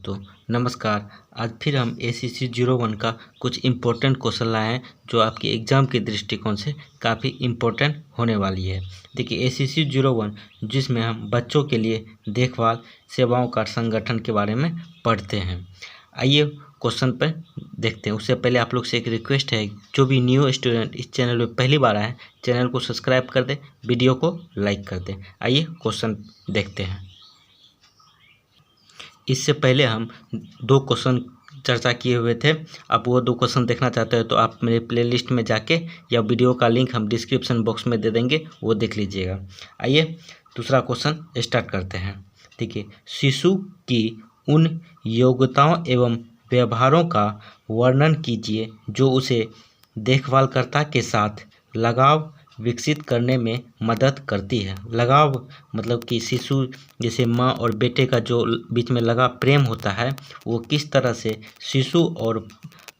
दोस्तों नमस्कार। आज फिर हम ACC 01 का कुछ इम्पोर्टेंट क्वेश्चन लाए हैं जो आपके एग्ज़ाम के दृष्टिकोण से काफ़ी इम्पोर्टेंट होने वाली है। देखिए ACC 01 जिसमें हम बच्चों के लिए देखभाल सेवाओं का संगठन के बारे में पढ़ते हैं। आइए क्वेश्चन पर देखते हैं। उससे पहले आप लोग से एक रिक्वेस्ट है, जो भी न्यू स्टूडेंट इस चैनल पर पहली बार आए चैनल को सब्सक्राइब कर दें, वीडियो को लाइक कर दें। आइए क्वेश्चन देखते हैं। इससे पहले हम 2 क्वेश्चन चर्चा किए हुए थे। आप वो 2 क्वेश्चन देखना चाहते हो तो आप मेरे प्लेलिस्ट में जाके या वीडियो का लिंक हम डिस्क्रिप्शन बॉक्स में दे देंगे, वो देख लीजिएगा। आइए दूसरा क्वेश्चन स्टार्ट करते हैं। देखिए, शिशु की उन योग्यताओं एवं व्यवहारों का वर्णन कीजिए जो उसे देखभालकर्ता के साथ लगाव विकसित करने में मदद करती है। लगाव मतलब कि शिशु जैसे माँ और बेटे का जो बीच में लगाव प्रेम होता है, वो किस तरह से शिशु और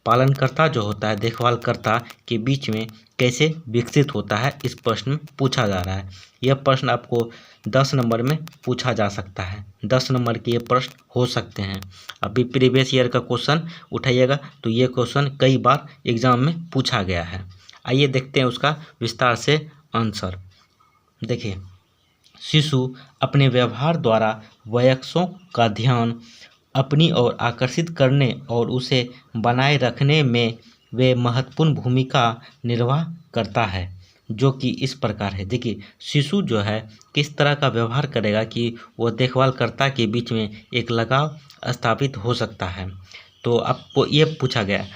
पालनकर्ता जो होता है देखभालकर्ता के बीच में कैसे विकसित होता है, इस प्रश्न में पूछा जा रहा है। यह प्रश्न आपको 10 नंबर में पूछा जा सकता है। 10 नंबर के ये प्रश्न हो सकते हैं। अभी प्रीवियस ईयर का क्वेश्चन उठाइएगा तो ये क्वेश्चन कई बार एग्जाम में पूछा गया है। आइए देखते हैं उसका विस्तार से आंसर। देखिए, शिशु अपने व्यवहार द्वारा वयस्कों का ध्यान अपनी ओर आकर्षित करने और उसे बनाए रखने में वे महत्वपूर्ण भूमिका निर्वाह करता है, जो कि इस प्रकार है। देखिए, शिशु जो है किस तरह का व्यवहार करेगा कि वो देखभालकर्ता के बीच में एक लगाव स्थापित हो सकता है। तो आपको ये पूछा गया।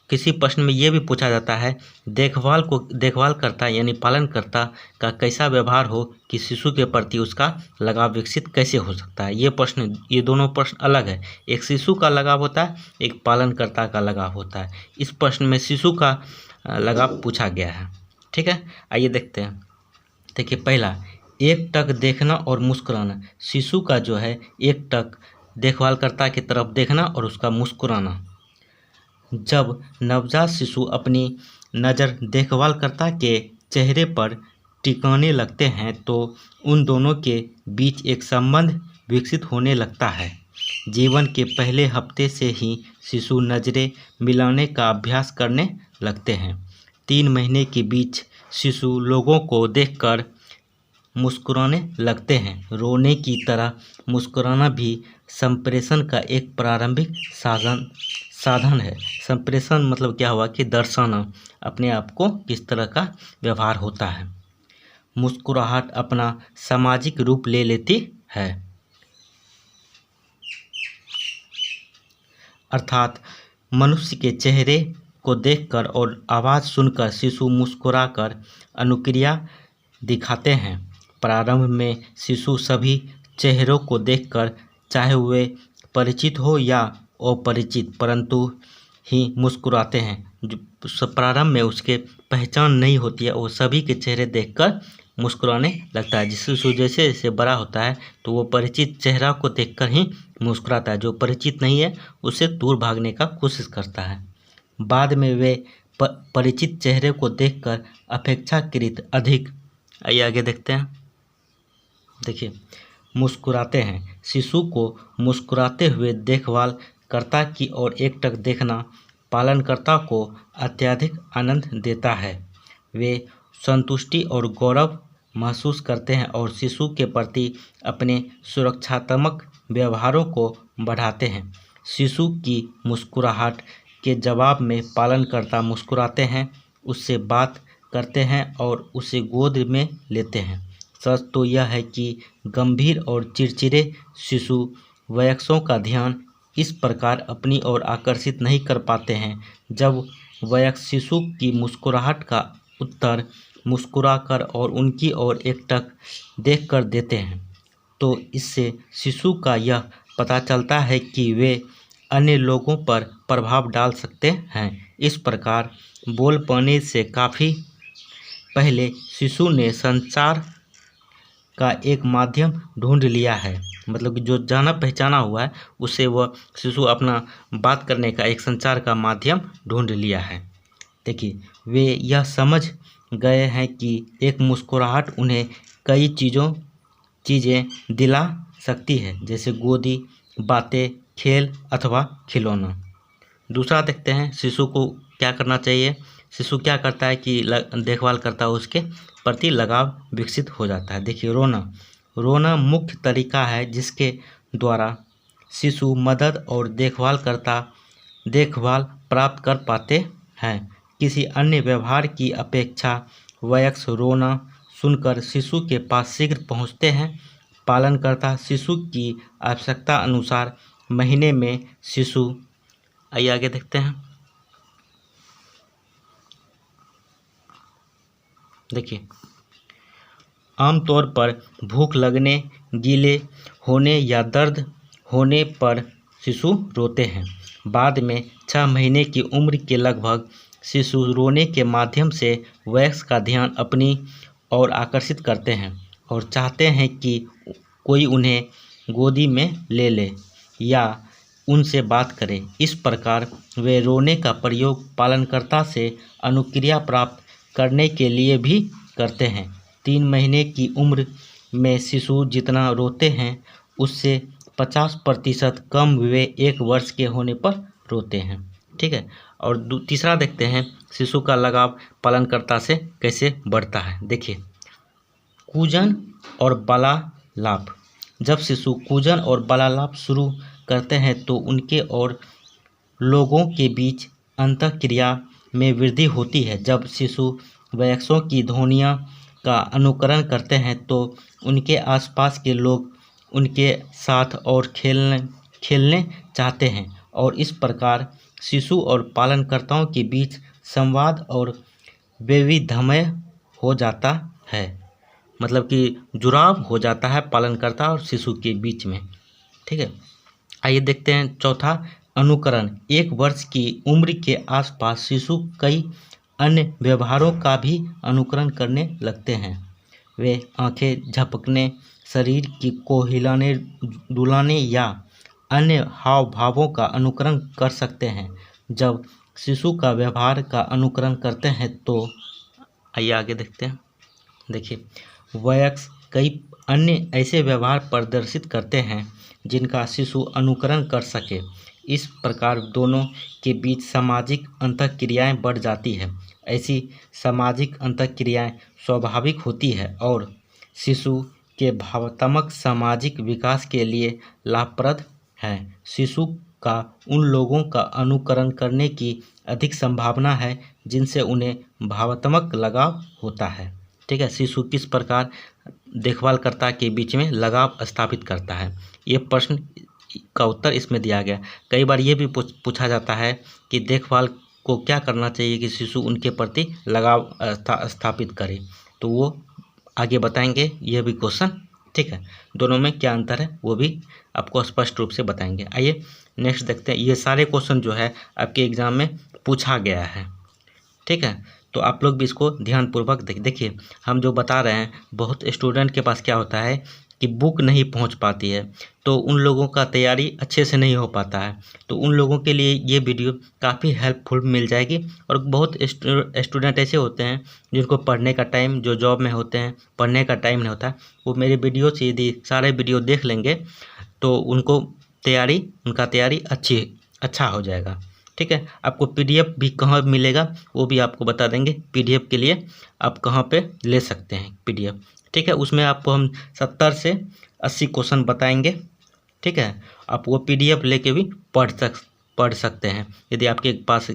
किसी प्रश्न में ये भी पूछा जाता है देखभालकर्ता यानी पालनकर्ता का कैसा व्यवहार हो कि शिशु के प्रति उसका लगाव विकसित कैसे हो सकता है। ये दोनों प्रश्न अलग है। एक शिशु का लगाव होता है, एक पालनकर्ता का लगाव होता है। इस प्रश्न में शिशु का लगाव पूछा गया है। ठीक है, आइए देखते हैं। देखिए, पहला, एकटक देखना और मुस्कुराना। शिशु का जो है एकटक देखभालकर्ता की तरफ देखना और उसका मुस्कुराना। जब नवजात शिशु अपनी नज़र देखभालकर्ता के चेहरे पर टिकाने लगते हैं तो उन दोनों के बीच एक संबंध विकसित होने लगता है। जीवन के पहले हफ्ते से ही शिशु नज़रें मिलाने का अभ्यास करने लगते हैं। 3 महीने के बीच शिशु लोगों को देखकर मुस्कुराने लगते हैं। रोने की तरह मुस्कुराना भी संप्रेषण का एक प्रारंभिक साधन है। संप्रेषण मतलब क्या हुआ कि दर्शाना अपने आप को किस तरह का व्यवहार होता है। मुस्कुराहट अपना सामाजिक रूप ले लेती है, अर्थात मनुष्य के चेहरे को देखकर और आवाज़ सुनकर शिशु मुस्कुराकर अनुक्रिया दिखाते हैं। प्रारंभ में शिशु सभी चेहरों को देखकर, चाहे वे परिचित हो या अपरिचित, परंतु ही मुस्कुराते हैं। जो प्रारंभ में उसके पहचान नहीं होती है, वो सभी के चेहरे देखकर मुस्कुराने लगता है। शिशु जैसे जैसे बड़ा होता है तो वो परिचित चेहरा को देखकर ही मुस्कुराता है। जो परिचित नहीं है उससे दूर भागने का कोशिश करता है। बाद में वे परिचित चेहरे को देखकर अपेक्षाकृत अधिक, आइए आगे देखते हैं। देखिए, मुस्कुराते हैं। शिशु को मुस्कुराते हुए देखभालकर्ता की ओर एकटक देखना पालनकर्ता को अत्यधिक आनंद देता है। वे संतुष्टि और गौरव महसूस करते हैं और शिशु के प्रति अपने सुरक्षात्मक व्यवहारों को बढ़ाते हैं। शिशु की मुस्कुराहट के जवाब में पालनकर्ता मुस्कुराते हैं, उससे बात करते हैं और उसे गोद में लेते हैं। सच तो यह है कि गंभीर और चिड़चिड़े शिशु वयस्कों का ध्यान इस प्रकार अपनी ओर आकर्षित नहीं कर पाते हैं। जब वयस्क शिशु की मुस्कुराहट का उत्तर मुस्कुराकर और उनकी ओर एकटक देखकर देते हैं तो इससे शिशु का यह पता चलता है कि वे अन्य लोगों पर प्रभाव डाल सकते हैं। इस प्रकार बोल पाने से काफ़ी पहले शिशु ने संचार का एक माध्यम ढूंढ लिया है। मतलब कि जो जाना पहचाना हुआ है उसे वह शिशु अपना बात करने का एक संचार का माध्यम ढूंढ लिया है। देखिए, वे यह समझ गए हैं कि एक मुस्कुराहट उन्हें कई चीज़ें दिला सकती है, जैसे गोदी, बातें, खेल अथवा खिलौना। दूसरा देखते हैं शिशु को क्या करना चाहिए। शिशु क्या करता है कि देखभाल करता है, उसके प्रति लगाव विकसित हो जाता है। देखिए रोना मुख्य तरीका है जिसके द्वारा शिशु मदद और देखभाल प्राप्त कर पाते हैं। किसी अन्य व्यवहार की अपेक्षा वयस्क रोना सुनकर शिशु के पास शीघ्र पहुंचते हैं। पालनकर्ता शिशु की आवश्यकता अनुसार महीने में शिशु, आइए आगे देखते हैं। देखिए आमतौर पर भूख लगने, गीले होने या दर्द होने पर शिशु रोते हैं। बाद में 6 महीने की उम्र के लगभग शिशु रोने के माध्यम से वयस्क का ध्यान अपनी ओर आकर्षित करते हैं और चाहते हैं कि कोई उन्हें गोदी में ले ले या उनसे बात करे। इस प्रकार वे रोने का प्रयोग पालनकर्ता से अनुक्रिया प्राप्त करने के लिए भी करते हैं। 3 महीने की उम्र में शिशु जितना रोते हैं उससे 50% कम वे 1 वर्ष के होने पर रोते हैं। ठीक है। और तीसरा देखते हैं शिशु का लगाव पालनकर्ता से कैसे बढ़ता है। देखिए कूजन और बालालाप। जब शिशु कूजन और बालालाप शुरू करते हैं तो उनके और लोगों के बीच अंतःक्रिया में वृद्धि होती है। जब शिशु वयस्कों की ध्वनियों का अनुकरण करते हैं तो उनके आसपास के लोग उनके साथ और खेलने चाहते हैं और इस प्रकार शिशु और पालनकर्ताओं के बीच संवाद और वैविध्यमय हो जाता है। मतलब कि जुड़ाव हो जाता है पालनकर्ता और शिशु के बीच में। ठीक है। आइए देखते हैं चौथा, अनुकरण। 1 वर्ष की उम्र के आसपास शिशु कई अन्य व्यवहारों का भी अनुकरण करने लगते हैं। वे आंखें झपकने, शरीर को हिलाने डुलाने या अन्य हाव भावों का अनुकरण कर सकते हैं। जब शिशु का व्यवहार का अनुकरण करते हैं तो आइए आगे देखते हैं। देखिए वयस्क कई अन्य ऐसे व्यवहार प्रदर्शित करते हैं जिनका शिशु अनुकरण कर सके। इस प्रकार दोनों के बीच सामाजिक अंतःक्रियाएं बढ़ जाती है। ऐसी सामाजिक अंतःक्रियाएं स्वाभाविक होती है और शिशु के भावनात्मक सामाजिक विकास के लिए लाभप्रद है। शिशु का उन लोगों का अनुकरण करने की अधिक संभावना है जिनसे उन्हें भावनात्मक लगाव होता है। ठीक है। शिशु किस प्रकार देखभालकर्ता के बीच में लगाव स्थापित करता है, ये प्रश्न का उत्तर इसमें दिया गया। कई बार ये भी पूछा जाता है कि देखभाल को क्या करना चाहिए कि शिशु उनके प्रति लगाव स्थापित करे, तो वो आगे बताएंगे ये भी क्वेश्चन। ठीक है। दोनों में क्या अंतर है वो भी आपको स्पष्ट रूप से बताएंगे। आइए नेक्स्ट देखते हैं। ये सारे क्वेश्चन जो है आपके एग्जाम में पूछा गया है। ठीक है। तो आप लोग भी इसको ध्यानपूर्वक देखिए। हम जो बता रहे हैं, बहुत स्टूडेंट के पास क्या होता है कि बुक नहीं पहुंच पाती है, तो उन लोगों का तैयारी अच्छे से नहीं हो पाता है। तो उन लोगों के लिए ये वीडियो काफ़ी हेल्पफुल मिल जाएगी। और बहुत स्टूडेंट ऐसे होते हैं जिनको पढ़ने का टाइम, जो जॉब में होते हैं, पढ़ने का टाइम नहीं होता, वो मेरे वीडियो से यदि सारे वीडियो देख लेंगे तो उनका तैयारी अच्छा हो जाएगा। ठीक है। आपको PDF भी कहाँ मिलेगा वो भी आपको बता देंगे। PDF के लिए आप कहाँ पे ले सकते हैं PDF। ठीक है। उसमें आपको हम 70 से 80 क्वेश्चन बताएंगे। ठीक है। आप वो PDF लेके भी पढ़ सकते हैं यदि आपके पास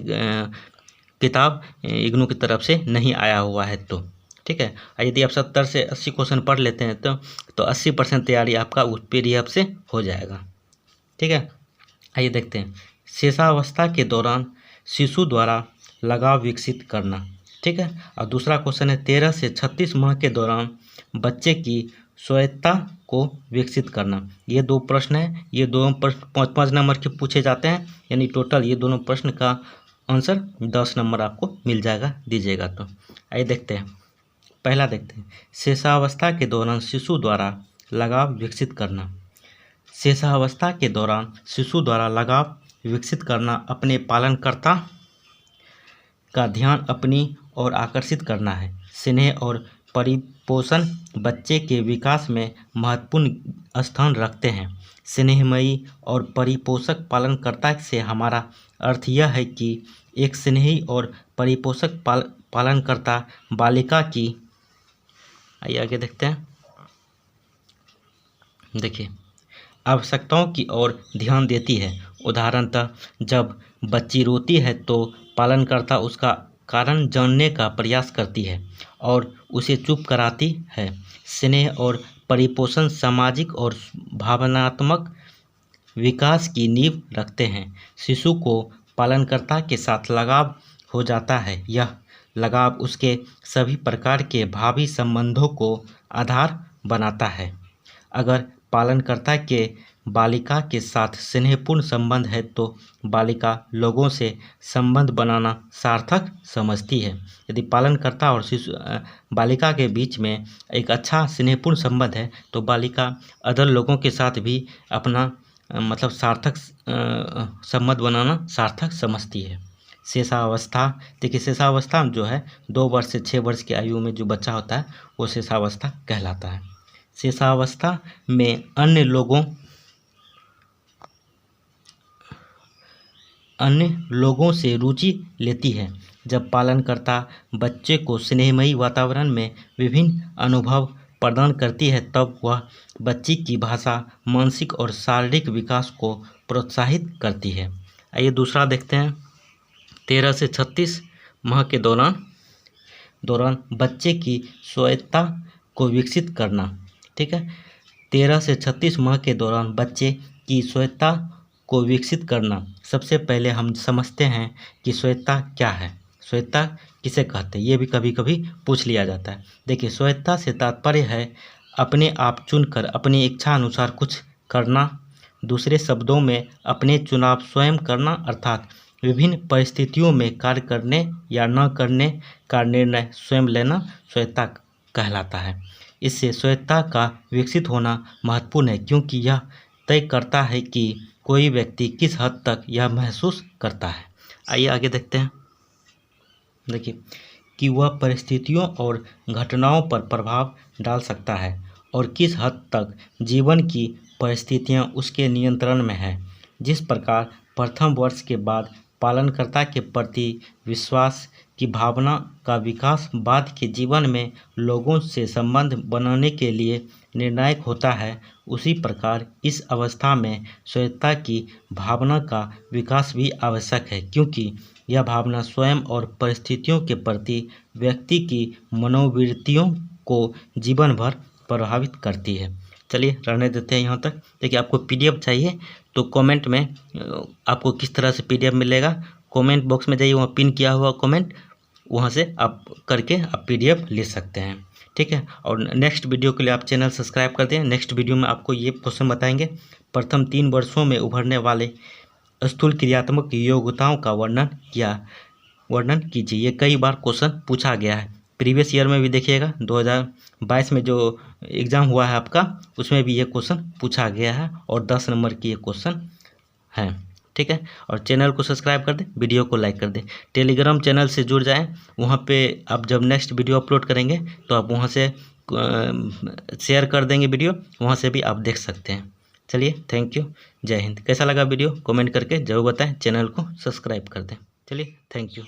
किताब इग्नू की तरफ से नहीं आया हुआ है तो। ठीक है। यदि आप 70 से 80 क्वेश्चन पढ़ लेते हैं तो 80% तैयारी आपका उस PDF से हो जाएगा। ठीक है। आइए देखते हैं शेषावस्था के दौरान शिशु द्वारा लगाव विकसित करना। ठीक है। और दूसरा क्वेश्चन है 13 से 36 माह के दौरान बच्चे की स्वायत्तता को विकसित करना। ये 2 प्रश्न हैं। ये दोनों प्रश्न 5-5 नंबर के पूछे जाते हैं, यानी टोटल ये दोनों प्रश्न का आंसर 10 नंबर आपको मिल जाएगा दीजिएगा तो। आइए देखते हैं। पहला देखते हैं शेषावस्था के दौरान शिशु द्वारा लगाव विकसित करना। शेषावस्था के दौरान शिशु द्वारा लगाव विकसित करना अपने पालनकर्ता का ध्यान अपनी ओर आकर्षित करना है। स्नेह और परिपोषण बच्चे के विकास में महत्वपूर्ण स्थान रखते हैं। स्नेहमयी और परिपोषक पालनकर्ता से हमारा अर्थ यह है कि एक स्नेही और परिपोषक पालनकर्ता बालिका की, आइए आगे देखते हैं, देखिए, आवश्यकताओं की ओर ध्यान देती है। उदाहरणतः जब बच्ची रोती है तो पालनकर्ता उसका कारण जानने का प्रयास करती है और उसे चुप कराती है। स्नेह और परिपोषण सामाजिक और भावनात्मक विकास की नींव रखते हैं। शिशु को पालनकर्ता के साथ लगाव हो जाता है। यह लगाव उसके सभी प्रकार के भावी संबंधों को आधार बनाता है। अगर पालनकर्ता के बालिका के साथ स्नेहपूर्ण संबंध है तो बालिका लोगों से संबंध बनाना सार्थक समझती है। यदि पालनकर्ता और बालिका के बीच में एक अच्छा स्नेहपूर्ण संबंध है तो बालिका अदर लोगों के साथ भी अपना मतलब सार्थक संबंध बनाना सार्थक समझती है। शेषावस्था, देखिए शेषावस्था जो है 2 वर्ष से 6 वर्ष की आयु में जो बच्चा होता है वो शेषावस्था कहलाता है। शेषावस्था में अन्य लोगों से रुचि लेती है। जब पालनकर्ता बच्चे को स्नेहमयी वातावरण में विभिन्न अनुभव प्रदान करती है तब वह बच्ची की भाषा, मानसिक और शारीरिक विकास को प्रोत्साहित करती है। आइए दूसरा देखते हैं। 13 से 36 माह के दौरान बच्चे की स्वायत्तता को विकसित करना। ठीक है, 13 से 36 माह के दौरान बच्चे की स्वायत्तता को विकसित करना। सबसे पहले हम समझते हैं कि स्वायत्तता क्या है, स्वायत्तता किसे कहते हैं, ये भी कभी कभी पूछ लिया जाता है। देखिए, स्वायत्तता से तात्पर्य है अपने आप चुनकर अपनी इच्छा अनुसार कुछ करना। दूसरे शब्दों में अपने चुनाव स्वयं करना, अर्थात विभिन्न परिस्थितियों में कार्य करने या न करने का निर्णय स्वयं लेना स्वायत्तता कहलाता है। इससे स्वायत्तता का विकसित होना महत्वपूर्ण है क्योंकि यह तय करता है कि कोई व्यक्ति किस हद तक यह महसूस करता है। आइए आगे देखते हैं। देखिए कि वह परिस्थितियों और घटनाओं पर प्रभाव डाल सकता है और किस हद तक जीवन की परिस्थितियां उसके नियंत्रण में है। जिस प्रकार प्रथम वर्ष के बाद पालनकर्ता के प्रति विश्वास की भावना का विकास बाद के जीवन में लोगों से संबंध बनाने के लिए निर्णायक होता है, उसी प्रकार इस अवस्था में स्वायत्तता की भावना का विकास भी आवश्यक है क्योंकि यह भावना स्वयं और परिस्थितियों के प्रति व्यक्ति की मनोवृत्तियों को जीवन भर प्रभावित करती है। चलिए रहने देते हैं यहाँ तक। देखिए, आपको पीडीएफ चाहिए तो कमेंट में आपको किस तरह से पीडीएफ मिलेगा, कमेंट बॉक्स में जाइए, वहाँ पिन किया हुआ कमेंट, वहाँ से आप करके आप पीडीएफ ले सकते हैं। ठीक है, और नेक्स्ट वीडियो के लिए आप चैनल सब्सक्राइब कर दें। नेक्स्ट वीडियो में आपको ये क्वेश्चन बताएंगे, प्रथम 3 वर्षों में उभरने वाले स्थूल क्रियात्मक योग्यताओं का वर्णन कीजिए। ये कई बार क्वेश्चन पूछा गया है, प्रीवियस ईयर में भी देखिएगा, 2022 में जो एग्ज़ाम हुआ है आपका उसमें भी ये क्वेश्चन पूछा गया है और 10 नंबर की ये क्वेश्चन है। ठीक है, और चैनल को सब्सक्राइब कर दें, वीडियो को लाइक कर दें। टेलीग्राम चैनल से जुड़ जाएं, वहाँ पे आप जब नेक्स्ट वीडियो अपलोड करेंगे तो आप वहाँ से शेयर कर देंगे वीडियो, वहाँ से भी आप देख सकते हैं। चलिए, थैंक यू, जय हिंद। कैसा लगा वीडियो कमेंट करके जरूर बताएं, चैनल को सब्सक्राइब कर दें। चलिए, थैंक यू।